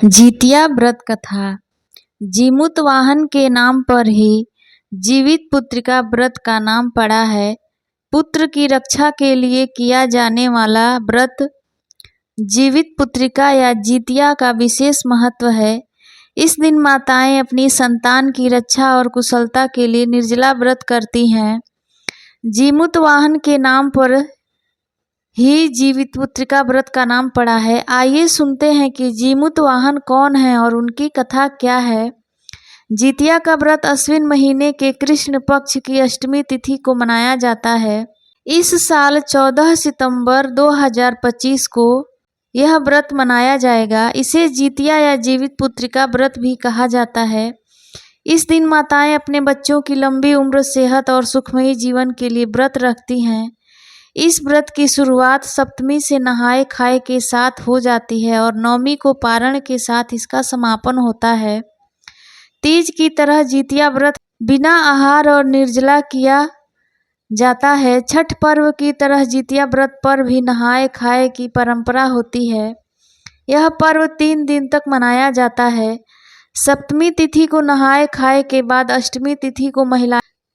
जितिया व्रत कथा। जीमूत वाहन के नाम पर ही जीवित पुत्रिका व्रत का नाम पड़ा है। पुत्र की रक्षा के लिए किया जाने वाला व्रत जीवित पुत्रिका या जितिया का विशेष महत्व है। इस दिन माताएं अपनी संतान की रक्षा और कुशलता के लिए निर्जला व्रत करती हैं। जीमूत वाहन के नाम पर ही जीवित पुत्रिका व्रत का नाम पड़ा है। आइए सुनते हैं कि जीमूत वाहन कौन है और उनकी कथा क्या है। जितिया का व्रत अश्विन महीने के कृष्ण पक्ष की अष्टमी तिथि को मनाया जाता है। इस साल 14 सितंबर 2025 को यह व्रत मनाया जाएगा। इसे जितिया या जीवित पुत्रिका व्रत भी कहा जाता है। इस दिन माताएं अपने बच्चों की लंबी उम्र, सेहत और सुखमयी जीवन के लिए व्रत रखती हैं। इस व्रत की शुरुआत सप्तमी से नहाए खाए के साथ हो जाती है और नवमी को पारण के साथ इसका समापन होता है। तीज की तरह जितिया व्रत बिना आहार और निर्जला किया जाता है। छठ पर्व की तरह जितिया व्रत पर भी नहाए खाए की परंपरा होती है। यह पर्व 3 दिन तक मनाया जाता है। सप्तमी तिथि को नहाए खाए के बाद अष्टमी तिथि को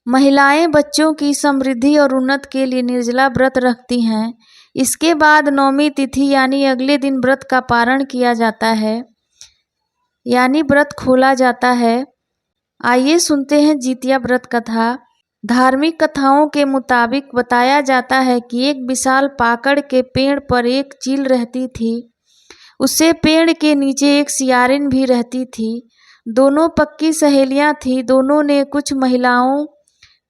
महिलाएं बच्चों की समृद्धि और उन्नति के लिए निर्जला व्रत रखती हैं। इसके बाद नवमी तिथि यानी अगले दिन व्रत का पारण किया जाता है, यानी व्रत खोला जाता है। आइए सुनते हैं जितिया व्रत कथा। धार्मिक कथाओं के मुताबिक बताया जाता है कि एक विशाल पाकड़ के पेड़ पर एक चील रहती थी। उससे पेड़ के नीचे एक सियारिन भी रहती थी। दोनों पक्की सहेलियां थीं। दोनों ने कुछ महिलाओं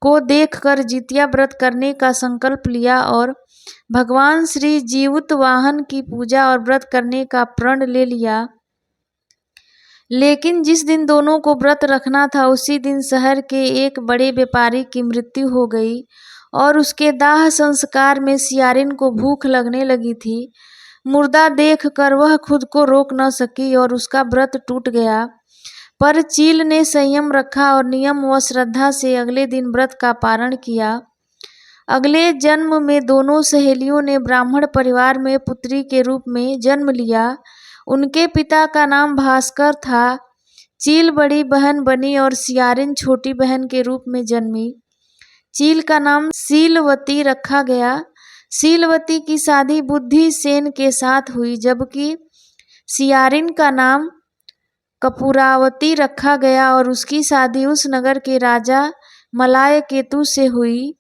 को देखकर जितिया व्रत करने का संकल्प लिया और भगवान श्री जीमूत वाहन की पूजा और व्रत करने का प्रण ले लिया। लेकिन जिस दिन दोनों को व्रत रखना था उसी दिन शहर के एक बड़े व्यापारी की मृत्यु हो गई और उसके दाह संस्कार में सियारिन को भूख लगने लगी थी। मुर्दा देखकर वह खुद को रोक न सकी और उसका व्रत टूट गया। पर चील ने संयम रखा और नियम व श्रद्धा से अगले दिन व्रत का पारण किया। अगले जन्म में दोनों सहेलियों ने ब्राह्मण परिवार में पुत्री के रूप में जन्म लिया। उनके पिता का नाम भास्कर था। चील बड़ी बहन बनी और सियारिन छोटी बहन के रूप में जन्मी। चील का नाम शीलवती रखा गया। शीलवती की शादी बुद्धिसेन के साथ हुई, जबकि सियारिन का नाम कपूरावती रखा गया और उसकी शादी उस नगर के राजा मलायकेतु से हुई।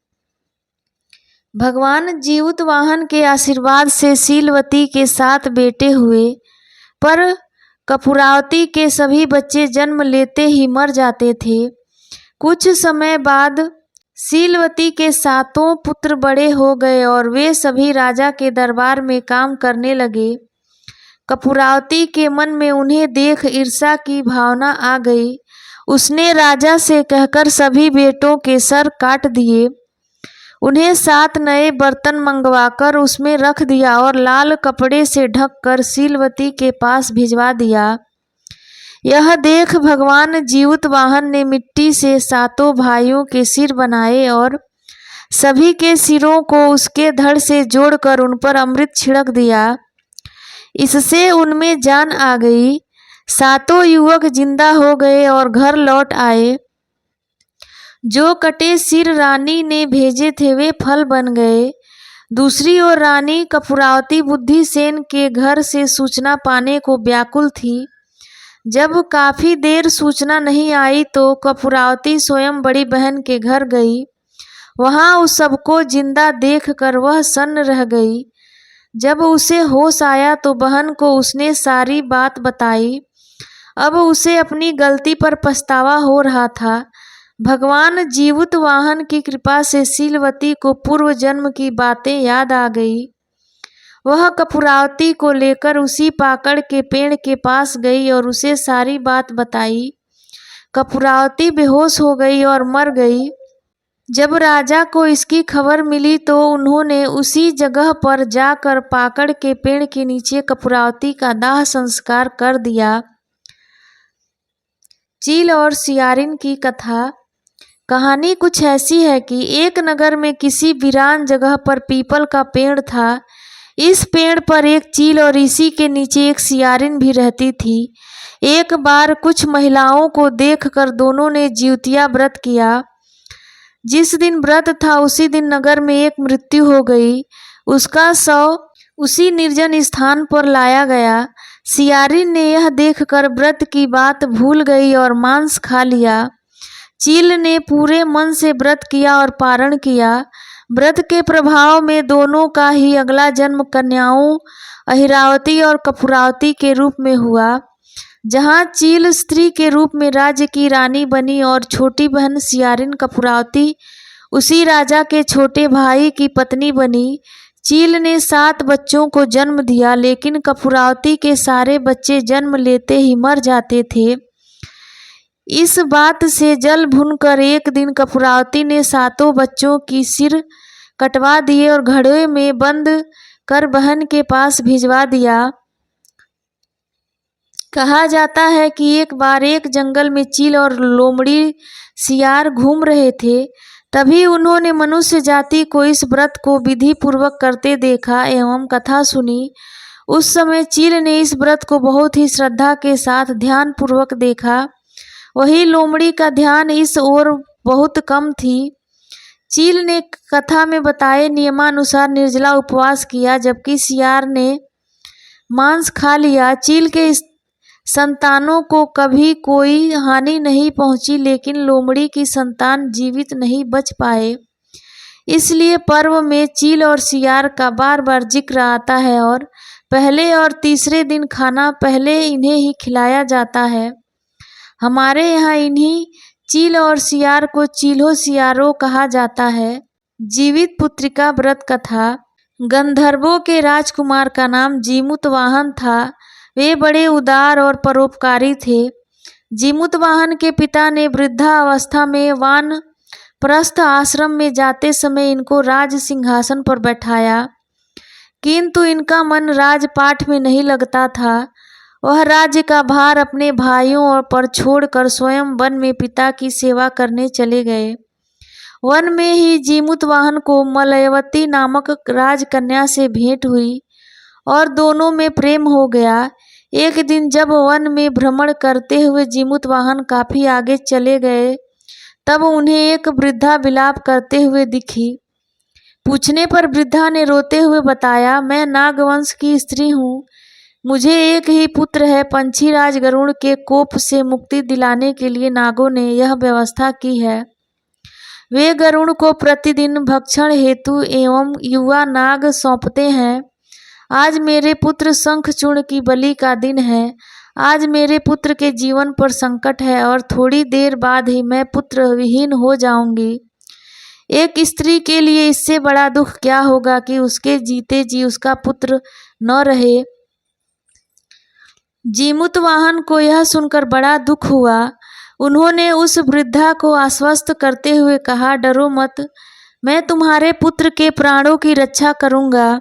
भगवान जीमूत वाहन के आशीर्वाद से शीलवती के 7 बेटे हुए, पर कपूरावती के सभी बच्चे जन्म लेते ही मर जाते थे। कुछ समय बाद शीलवती के 7 पुत्र बड़े हो गए और वे सभी राजा के दरबार में काम करने लगे। कपूरावती के मन में उन्हें देख ईर्ष्या की भावना आ गई। उसने राजा से कहकर सभी बेटों के सर काट दिए। उन्हें 7 नए बर्तन मंगवाकर उसमें रख दिया और लाल कपड़े से ढककर शीलवती के पास भिजवा दिया। यह देख भगवान जीमूत वाहन ने मिट्टी से 7 भाइयों के सिर बनाए और सभी के सिरों को उसके धड़ से जोड़कर उन पर अमृत छिड़क दिया। इससे उनमें जान आ गई। 7 युवक जिंदा हो गए और घर लौट आए। जो कटे सिर रानी ने भेजे थे वे फल बन गए। दूसरी ओर रानी कपूरावती बुद्धिसेन के घर से सूचना पाने को व्याकुल थी। जब काफी देर सूचना नहीं आई तो कपूरावती स्वयं बड़ी बहन के घर गई। वहां उस सबको जिंदा देखकर वह सन्न रह गई। जब उसे होश आया तो बहन को उसने सारी बात बताई। अब उसे अपनी गलती पर पछतावा हो रहा था। भगवान जीमूत वाहन की कृपा से शीलवती को पूर्व जन्म की बातें याद आ गई। वह कपूरावती को लेकर उसी पाकड़ के पेड़ के पास गई और उसे सारी बात बताई। कपूरावती बेहोश हो गई और मर गई। जब राजा को इसकी खबर मिली तो उन्होंने उसी जगह पर जाकर पाकड़ के पेड़ के नीचे कपूरावती का दाह संस्कार कर दिया। चील और सियारिन की कथा। कहानी कुछ ऐसी है कि एक नगर में किसी वीरान जगह पर पीपल का पेड़ था। इस पेड़ पर एक चील और इसी के नीचे एक सियारिन भी रहती थी। एक बार कुछ महिलाओं को देखकर दोनों ने जिउतिया व्रत किया। जिस दिन व्रत था उसी दिन नगर में एक मृत्यु हो गई। उसका शव उसी निर्जन स्थान पर लाया गया। सियारिन ने यह देखकर व्रत की बात भूल गई और मांस खा लिया। चील ने पूरे मन से व्रत किया और पारण किया। व्रत के प्रभाव में दोनों का ही अगला जन्म कन्याओं अहिरावती और कपूरावती के रूप में हुआ। जहाँ चील स्त्री के रूप में राज्य की रानी बनी और छोटी बहन सियारिन कपूरावती उसी राजा के छोटे भाई की पत्नी बनी। चील ने 7 बच्चों को जन्म दिया, लेकिन कपूरावती के सारे बच्चे जन्म लेते ही मर जाते थे। इस बात से जल भुनकर एक दिन कपूरावती ने 7 बच्चों की सिर कटवा दिए और घड़े में बंद कर बहन के पास भिजवा दिया। कहा जाता है कि एक बार एक जंगल में चील और लोमड़ी सियार घूम रहे थे। तभी उन्होंने मनुष्य जाति को इस व्रत को विधि पूर्वक करते देखा एवं कथा सुनी। उस समय चील ने इस व्रत को बहुत ही श्रद्धा के साथ ध्यान पूर्वक देखा। वही लोमड़ी का ध्यान इस ओर बहुत कम थी। चील ने कथा में बताए नियमानुसार निर्जला उपवास किया, जबकि सियार ने मांस खा लिया। चील के संतानों को कभी कोई हानि नहीं पहुंची, लेकिन लोमड़ी की संतान जीवित नहीं बच पाए। इसलिए पर्व में चील और सियार का बार बार जिक्र आता है और पहले और तीसरे दिन खाना पहले इन्हें ही खिलाया जाता है। हमारे यहाँ इन्हीं चील और सियार को चील्हो सियारो कहा जाता है। जीवित पुत्रिका व्रत कथा। गंधर्वों के राजकुमार का नाम जीमूतवाहन था। वे बड़े उदार और परोपकारी थे। जीमूतवाहन के पिता ने वृद्धावस्था में वानप्रस्थ आश्रम में जाते समय इनको राज सिंहासन पर बैठाया, किंतु इनका मन राजपाठ में नहीं लगता था। वह राज्य का भार अपने भाइयों पर छोड़कर स्वयं वन में पिता की सेवा करने चले गए। वन में ही जीमूतवाहन को मलयवती नामक राजकन्या से भेंट हुई और दोनों में प्रेम हो गया। एक दिन जब वन में भ्रमण करते हुए जीमूतवाहन काफी आगे चले गए, तब उन्हें एक वृद्धा विलाप करते हुए दिखी। पूछने पर वृद्धा ने रोते हुए बताया, मैं नागवंश की स्त्री हूँ। मुझे एक ही पुत्र है। पंछीराज गरुड़ के कोप से मुक्ति दिलाने के लिए नागों ने यह व्यवस्था की है। वे गरुड़ को प्रतिदिन भक्षण हेतु एवं युवा नाग सौंपते हैं। आज मेरे पुत्र शंखचूर्ण की बलि का दिन है। आज मेरे पुत्र के जीवन पर संकट है और थोड़ी देर बाद ही मैं पुत्र विहीन हो जाऊंगी। एक स्त्री के लिए इससे बड़ा दुख क्या होगा कि उसके जीते जी उसका पुत्र न रहे। जीमूतवाहन को यह सुनकर बड़ा दुख हुआ। उन्होंने उस वृद्धा को आश्वस्त करते हुए कहा, डरो मत, मैं तुम्हारे पुत्र के प्राणों की रक्षा करूंगा।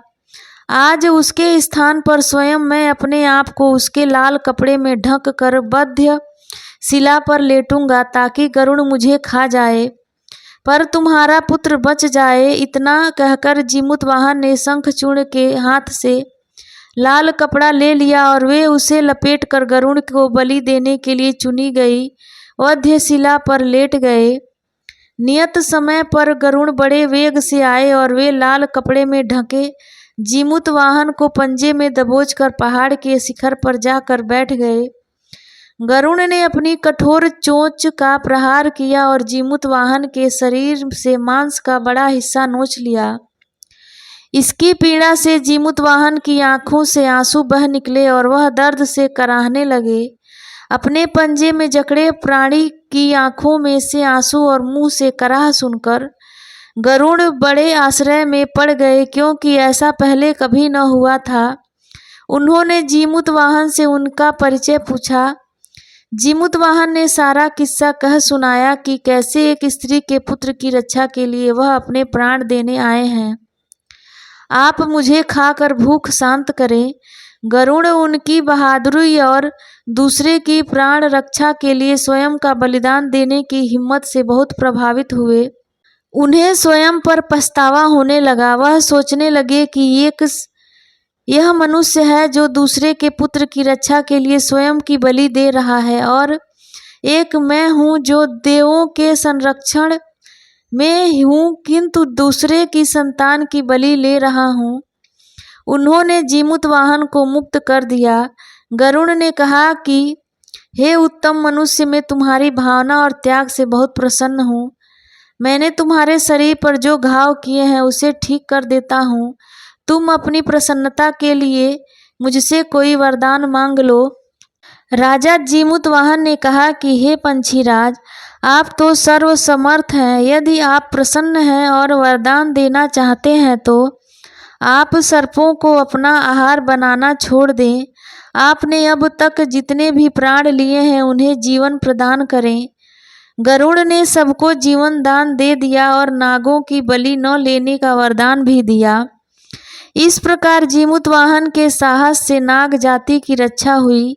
आज उसके स्थान पर स्वयं मैं अपने आप को उसके लाल कपड़े में ढक कर बद्ध शिला पर लेटूंगा ताकि गरुड़ मुझे खा जाए, पर तुम्हारा पुत्र बच जाए। इतना कहकर जीमूतवाहन ने शंखचूर्ण के हाथ से लाल कपड़ा ले लिया और वे उसे लपेटकर गरुड़ को बलि देने के लिए चुनी गई वध्य शिला पर लेट गए। नियत समय पर गरुड़ बड़े वेग से आए और वे लाल कपड़े में ढके जीमूतवाहन को पंजे में दबोचकर पहाड़ के शिखर पर जाकर बैठ गए। गरुड़ ने अपनी कठोर चोंच का प्रहार किया और जीमूतवाहन के शरीर से मांस का बड़ा हिस्सा नोच लिया। इसकी पीड़ा से जीमूतवाहन की आंखों से आंसू बह निकले और वह दर्द से कराहने लगे। अपने पंजे में जकड़े प्राणी की आंखों में से आंसू और मुंह से कराह सुनकर गरुड़ बड़े आश्चर्य में पड़ गए, क्योंकि ऐसा पहले कभी न हुआ था। उन्होंने जीमूतवाहन से उनका परिचय पूछा। जीमूतवाहन ने सारा किस्सा कह सुनाया कि कैसे एक स्त्री के पुत्र की रक्षा के लिए वह अपने प्राण देने आए हैं। आप मुझे खाकर भूख शांत करें। गरुड़ उनकी बहादुरी और दूसरे की प्राण रक्षा के लिए स्वयं का बलिदान देने की हिम्मत से बहुत प्रभावित हुए। उन्हें स्वयं पर पछतावा होने लगा। वह सोचने लगे कि यह मनुष्य है जो दूसरे के पुत्र की रक्षा के लिए स्वयं की बलि दे रहा है, और एक मैं हूँ जो देवों के संरक्षण में हूँ किंतु दूसरे की संतान की बलि ले रहा हूँ। उन्होंने जीमूतवाहन को मुक्त कर दिया। गरुड़ ने कहा कि हे उत्तम मनुष्य, मैं तुम्हारी भावना और त्याग से बहुत प्रसन्न हूँ। मैंने तुम्हारे शरीर पर जो घाव किए हैं उसे ठीक कर देता हूँ। तुम अपनी प्रसन्नता के लिए मुझसे कोई वरदान मांग लो। राजा जीमूतवाहन ने कहा कि हे पंछीराज, आप तो सर्वसमर्थ हैं। यदि आप प्रसन्न हैं और वरदान देना चाहते हैं तो आप सर्पों को अपना आहार बनाना छोड़ दें। आपने अब तक जितने भी प्राण लिए हैं उन्हें जीवन प्रदान करें। गरुड़ ने सबको जीवन दान दे दिया और नागों की बलि न लेने का वरदान भी दिया। इस प्रकार जीमूतवाहन के साहस से नाग जाति की रक्षा हुई।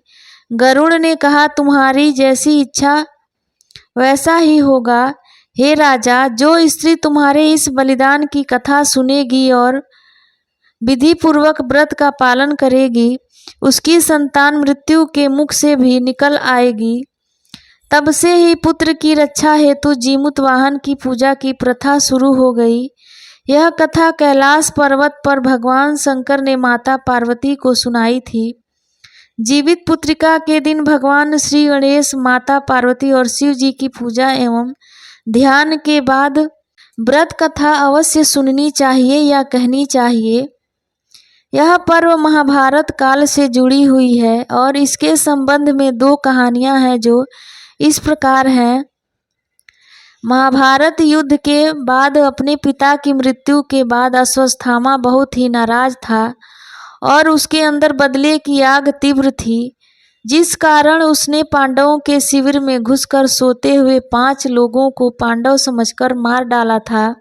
गरुड़ ने कहा, तुम्हारी जैसी इच्छा वैसा ही होगा। हे राजा, जो स्त्री तुम्हारे इस बलिदान की कथा सुनेगी और विधि पूर्वक व्रत का पालन करेगी, उसकी संतान मृत्यु के मुख से भी निकल आएगी। तब से ही पुत्र की रक्षा हेतु जीमूतवाहन की पूजा की प्रथा शुरू हो गई। यह कथा कैलाश पर्वत पर भगवान शंकर ने माता पार्वती को सुनाई थी। जीवित पुत्रिका के दिन भगवान श्री गणेश, माता पार्वती और शिव जी की पूजा एवं ध्यान के बाद व्रत कथा अवश्य सुननी चाहिए या कहनी चाहिए। यह पर्व महाभारत काल से जुड़ी हुई है और इसके संबंध में दो कहानियां हैं जो इस प्रकार हैं। महाभारत युद्ध के बाद अपने पिता की मृत्यु के बाद अश्वत्थामा बहुत ही नाराज था और उसके अंदर बदले की आग तीव्र थी, जिस कारण उसने पांडवों के शिविर में घुसकर सोते हुए 5 लोगों को पांडव समझकर मार डाला था।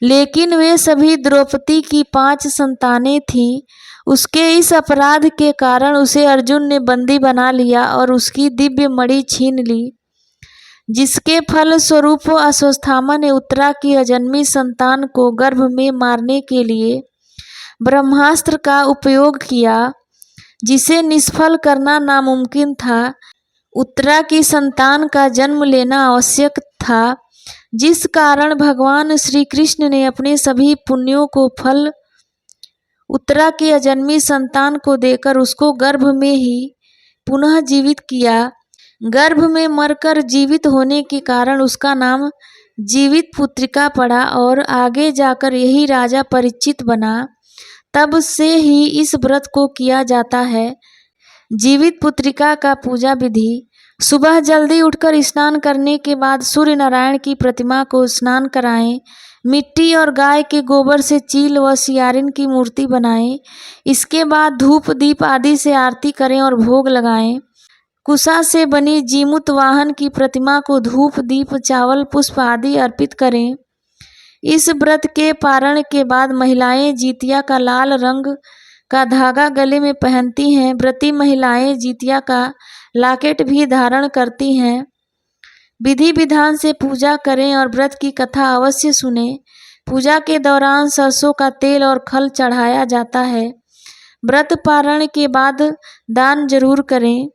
लेकिन वे सभी द्रौपदी की 5 संतानें थीं। उसके इस अपराध के कारण उसे अर्जुन ने बंदी बना लिया और उसकी दिव्य मणि छीन ली, जिसके फल स्वरूप अश्वत्थामा ने उत्तरा की अजन्मी संतान को गर्भ में मारने के लिए ब्रह्मास्त्र का उपयोग किया, जिसे निष्फल करना नामुमकिन था। उत्तरा की संतान का जन्म लेना आवश्यक था, जिस कारण भगवान श्री कृष्ण ने अपने सभी पुण्यों को फल उत्तरा की अजन्मी संतान को देकर उसको गर्भ में ही पुनः जीवित किया। गर्भ में मरकर जीवित होने के कारण उसका नाम जीवित पुत्रिका पड़ा और आगे जाकर यही राजा परीक्षित बना। तब से ही इस व्रत को किया जाता है। जीवित पुत्रिका का पूजा विधि: सुबह जल्दी उठकर स्नान करने के बाद सूर्य नारायण की प्रतिमा को स्नान कराएं। मिट्टी और गाय के गोबर से चील व सियारिन की मूर्ति बनाएं। इसके बाद धूप दीप आदि से आरती करें और भोग लगाएं। कुशा से बनी जीमूतवाहन की प्रतिमा को धूप दीप चावल पुष्प आदि अर्पित करें। इस व्रत के पारण के बाद महिलाएं जितिया का लाल रंग का धागा गले में पहनती हैं। व्रती महिलाएं जितिया का लॉकेट भी धारण करती हैं। विधि विधान से पूजा करें और व्रत की कथा अवश्य सुनें। पूजा के दौरान सरसों का तेल और खल चढ़ाया जाता है। व्रत पारण के बाद दान जरूर करें।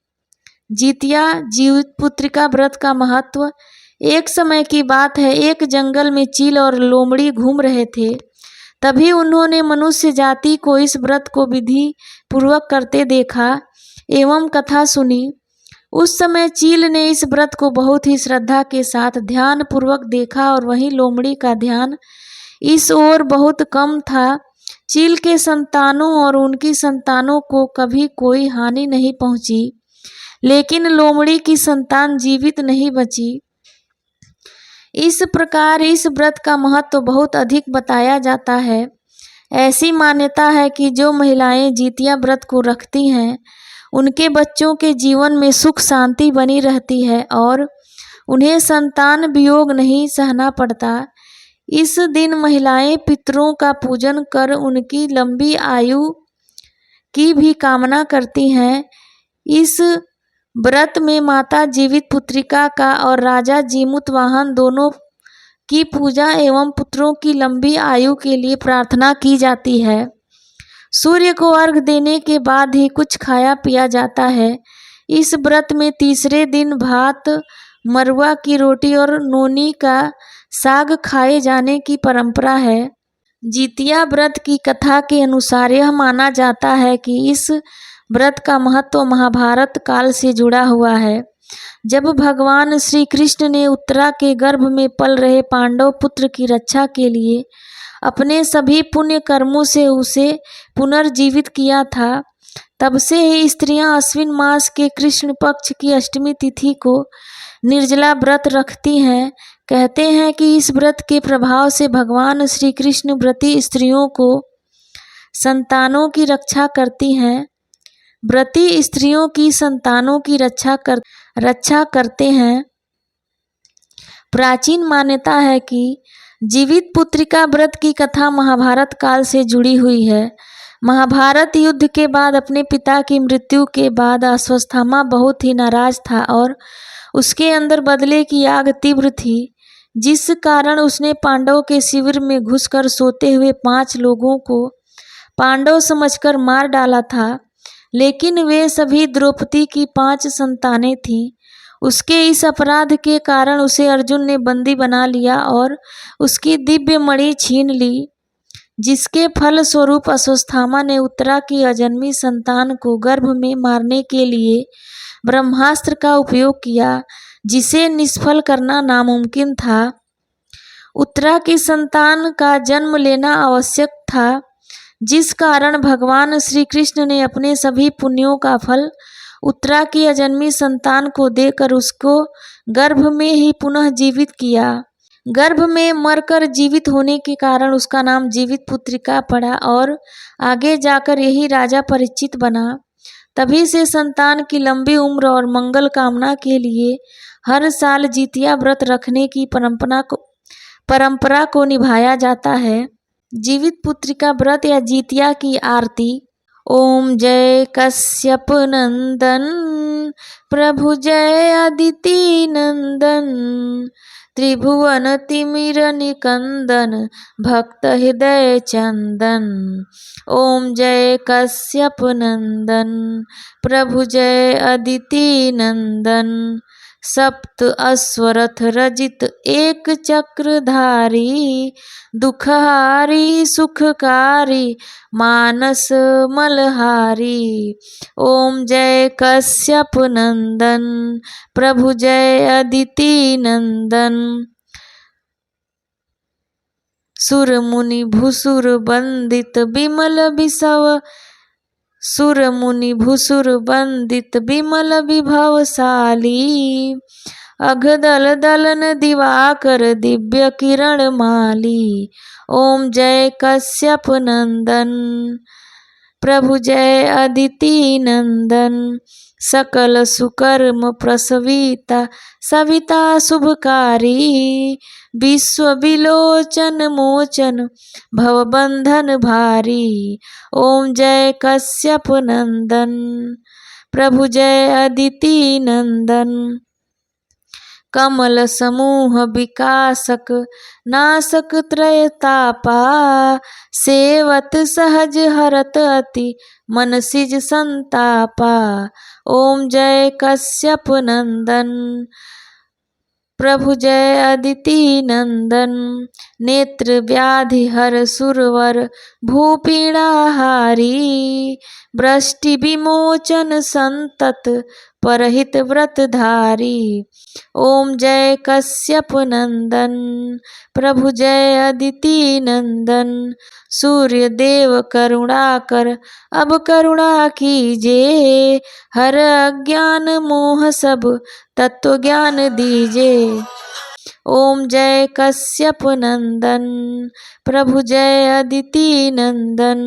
जितिया जीवित पुत्रिका व्रत का महत्व: एक समय की बात है, एक जंगल में चील और लोमड़ी घूम रहे थे। तभी उन्होंने मनुष्य जाति को इस व्रत को विधि पूर्वक करते देखा एवं कथा सुनी। उस समय चील ने इस व्रत को बहुत ही श्रद्धा के साथ ध्यान पूर्वक देखा और वहीं लोमड़ी का ध्यान इस ओर बहुत कम था। चील के संतानों और उनकी संतानों को कभी कोई हानि नहीं पहुंची, लेकिन लोमड़ी की संतान जीवित नहीं बची। इस प्रकार इस व्रत का महत्व बहुत अधिक बताया जाता है। ऐसी मान्यता है कि जो महिलाएं जितिया व्रत को रखती हैं उनके बच्चों के जीवन में सुख शांति बनी रहती है और उन्हें संतान वियोग नहीं सहना पड़ता। इस दिन महिलाएं पितरों का पूजन कर उनकी लंबी आयु की भी कामना करती हैं। इस व्रत में माता जीवितपुत्रिका का और राजा जीमूतवाहन दोनों की पूजा एवं पुत्रों की लंबी आयु के लिए प्रार्थना की जाती है। सूर्य को अर्घ देने के बाद ही कुछ खाया पिया जाता है। इस व्रत में तीसरे दिन भात, मरुआ की रोटी और नोनी का साग खाए जाने की परंपरा है। जितिया व्रत की कथा के अनुसार यह माना जाता है कि इस व्रत का महत्व महाभारत काल से जुड़ा हुआ है, जब भगवान श्री कृष्ण ने उत्तरा के गर्भ में पल रहे पांडव पुत्र की रक्षा के लिए अपने सभी पुण्य कर्मों से उसे पुनर्जीवित किया था। तब से ही स्त्रियां अश्विन मास के कृष्ण पक्ष की अष्टमी तिथि को निर्जला व्रत रखती हैं। कहते हैं कि इस व्रत के प्रभाव से भगवान श्री कृष्ण व्रती स्त्रियों को संतानों की रक्षा करती हैं। व्रती स्त्रियों की संतानों की रक्षा करते हैं। प्राचीन मान्यता है कि जीवितपुत्रिका व्रत की कथा महाभारत काल से जुड़ी हुई है। महाभारत युद्ध के बाद अपने पिता की मृत्यु के बाद अश्वत्थामा बहुत ही नाराज था और उसके अंदर बदले की आग तीव्र थी, जिस कारण उसने पांडवों के शिविर में घुसकर सोते हुए 5 लोगों को पांडव समझकर मार डाला था। लेकिन वे सभी द्रौपदी की 5 संतानें थीं। उसके इस अपराध के कारण उसे अर्जुन ने बंदी बना लिया और उसकी दिव्य मणि छीन ली, जिसके फल स्वरूप अश्वत्थामा ने उत्तरा की अजन्मी संतान को गर्भ में मारने के लिए ब्रह्मास्त्र का उपयोग किया, जिसे निष्फल करना नामुमकिन था। उत्तरा की संतान का जन्म लेना आवश्यक था, जिस कारण भगवान श्री कृष्ण ने अपने सभी पुण्यों का फल उत्तरा की अजन्मी संतान को देकर उसको गर्भ में ही पुनः जीवित किया। गर्भ में मरकर जीवित होने के कारण उसका नाम जीवितपुत्रिका पड़ा और आगे जाकर यही राजा परीक्षित बना। तभी से संतान की लंबी उम्र और मंगल कामना के लिए हर साल जितिया व्रत रखने की परंपरा को निभाया जाता है। जीवितपुत्रिका व्रत या जितिया की आरती। ओम जय कश्यप नंदन प्रभु जय अदिति नंदन त्रिभुवन तिमिर निकंदन भक्त हृदय चंदन। ओम जय कश्यप नंदन प्रभु जय अदिति नंदन सप्त अश्वरथ रजित एक चक्रधारी दुखहारी सुखकारी मानस मलहारी। ओम जय कश्यप नंदन प्रभु जय अदिति नंदन सुर मुनि भूसुर बंदित बिमल बिसव सुर मुनि भूसुर बंदित बिमल विभवशाली अघदल दलन दिवाकर दिव्य किरण माली। ओम जय कश्यप नंदन प्रभु जय अदिति नंदन सकल सुकर्म प्रसविता सविता शुभकारी विश्व विलोचन मोचन भवबंधन भारी। ओम जय कश्यप नंदन प्रभु जय अदिति नंदन कमल समूह विकासक नासक त्रयतापा सेवत सहज हरत अति मन सिज संतापा। ओम जय कश्यप नंदन प्रभु जय अदिति नंदन नेत्र व्याधि हर सुरवर भूपीड़ाहारी वृष्टि विमोचन संतत परहित व्रतधारी। ओम जय कश्यप नंदन प्रभु जय अदिति नंदन सूर्य देव करुणा कर अब करुणा कीजे हर अज्ञान मोह सब तत्व ज्ञान दीजे। ओम जय कश्यप नंदन प्रभु जय अदिति नंदन